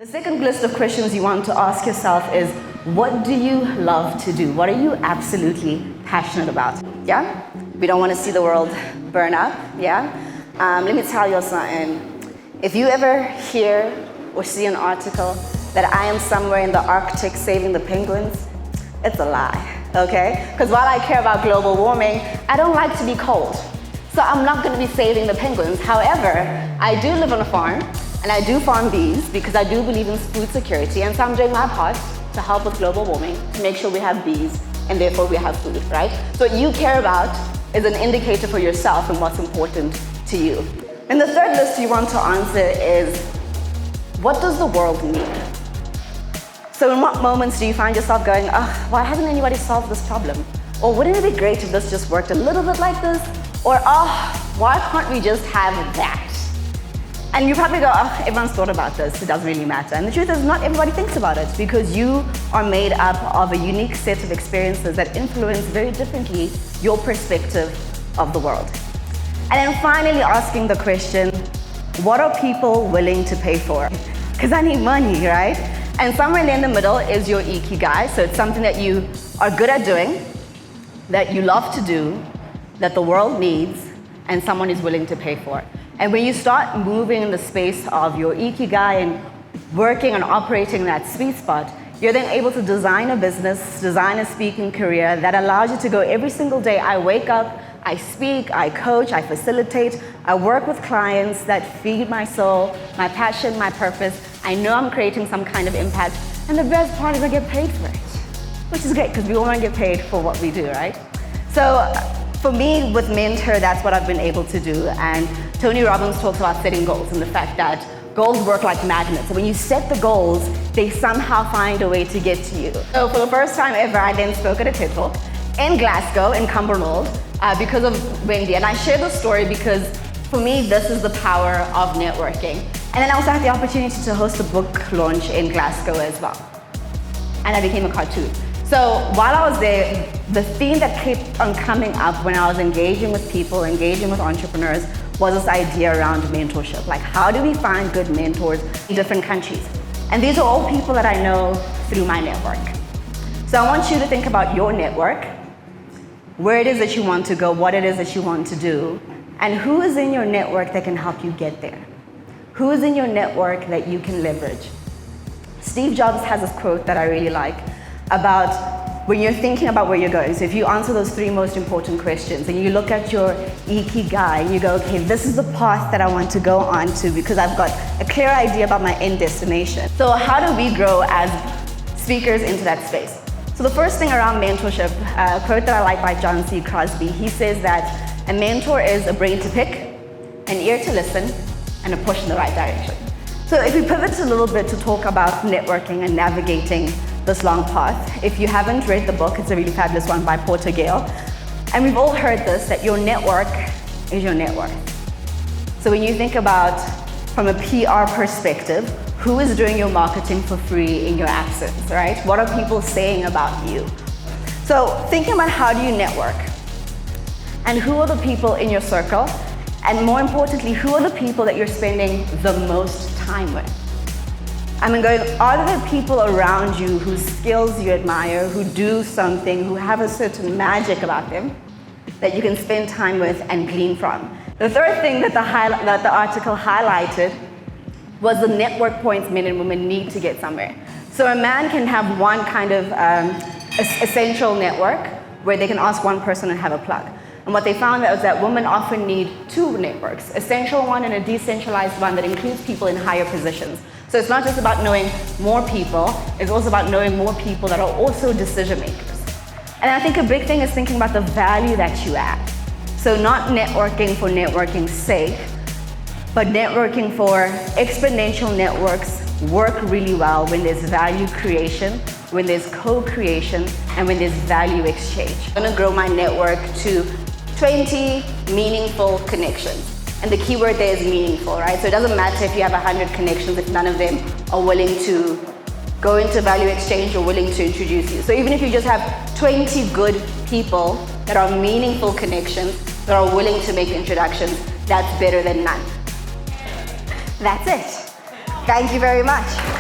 The second list of questions you want to ask yourself is, what do you love to do? What are you absolutely passionate about? Yeah? We don't want to see the world burn up, yeah? Let me tell you something. If you ever hear or see an article that I am somewhere in the Arctic saving the penguins, it's a lie, okay? Because while I care about global warming, I don't like to be cold. So I'm not going to be saving the penguins. However, I do live on a farm, and I do farm bees because I do believe in food security, and so I'm doing my part to help with global warming, to make sure we have bees, and therefore we have food, right? So what you care about is an indicator for yourself and what's important to you. And the third list you want to answer is, what does the world need? So in what moments do you find yourself going, why hasn't anybody solved this problem? Or wouldn't it be great if this just worked a little bit like this? Or, why can't we just have that? And you probably go, everyone's thought about this, it doesn't really matter. And the truth is, not everybody thinks about it, because you are made up of a unique set of experiences that influence very differently your perspective of the world. And then finally asking the question, what are people willing to pay for? Because I need money, right? And somewhere in the middle is your ikigai. So it's something that you are good at doing, that you love to do, that the world needs, and someone is willing to pay for. And when you start moving in the space of your ikigai and working and operating that sweet spot, you're then able to design a business, design a speaking career that allows you to go every single day. I wake up, I speak, I coach, I facilitate, I work with clients that feed my soul, my passion, my purpose. I know I'm creating some kind of impact, and the best part is I get paid for it, which is great because we all want to get paid for what we do, right? So for me, with Mentor, that's what I've been able to do. And Tony Robbins talks about setting goals and the fact that goals work like magnets. So when you set the goals, they somehow find a way to get to you. So for the first time ever, I then spoke at a TED Talk in Glasgow, in Cumbernauld, because of Wendy. And I share this story because for me, this is the power of networking. And then I also had the opportunity to host a book launch in Glasgow as well. And I became a cartoon. So while I was there, the theme that kept on coming up when I was engaging with people, engaging with entrepreneurs, was this idea around mentorship. Like, how do we find good mentors in different countries? And these are all people that I know through my network. So I want you to think about your network, where it is that you want to go, what it is that you want to do, and who is in your network that can help you get there? Who is in your network that you can leverage? Steve Jobs has this quote that I really like about when you're thinking about where you're going. So if you answer those three most important questions and you look at your ikigai and you go, okay, this is the path that I want to go on to because I've got a clear idea about my end destination. So how do we grow as speakers into that space? So the first thing around mentorship, a quote that I like by John C. Crosby, he says that a mentor is a brain to pick, an ear to listen, and a push in the right direction. So if we pivot a little bit to talk about networking and navigating this long path. If you haven't read the book, it's a really fabulous one by Porter Gale. And we've all heard this, that your network is your net worth. So when you think about, from a PR perspective, who is doing your marketing for free in your absence, right? What are people saying about you? So thinking about how do you network? And who are the people in your circle? And more importantly, who are the people that you're spending the most time with? I mean, are there people around you whose skills you admire, who do something, who have a certain magic about them that you can spend time with and glean from? The third thing that the article highlighted was the network points men and women need to get somewhere. So a man can have one kind of essential network where they can ask one person and have a plug. And what they found out was that women often need two networks, essential one and a decentralized one that includes people in higher positions. So it's not just about knowing more people, it's also about knowing more people that are also decision makers. And I think a big thing is thinking about the value that you add. So not networking for networking's sake, but networking for exponential networks work really well when there's value creation, when there's co-creation, and when there's value exchange. I'm gonna grow my network to 20 meaningful connections. And the key word there is meaningful, right? So it doesn't matter if you have 100 connections if none of them are willing to go into value exchange or willing to introduce you. So even if you just have 20 good people that are meaningful connections, that are willing to make introductions, that's better than none. That's it. Thank you very much.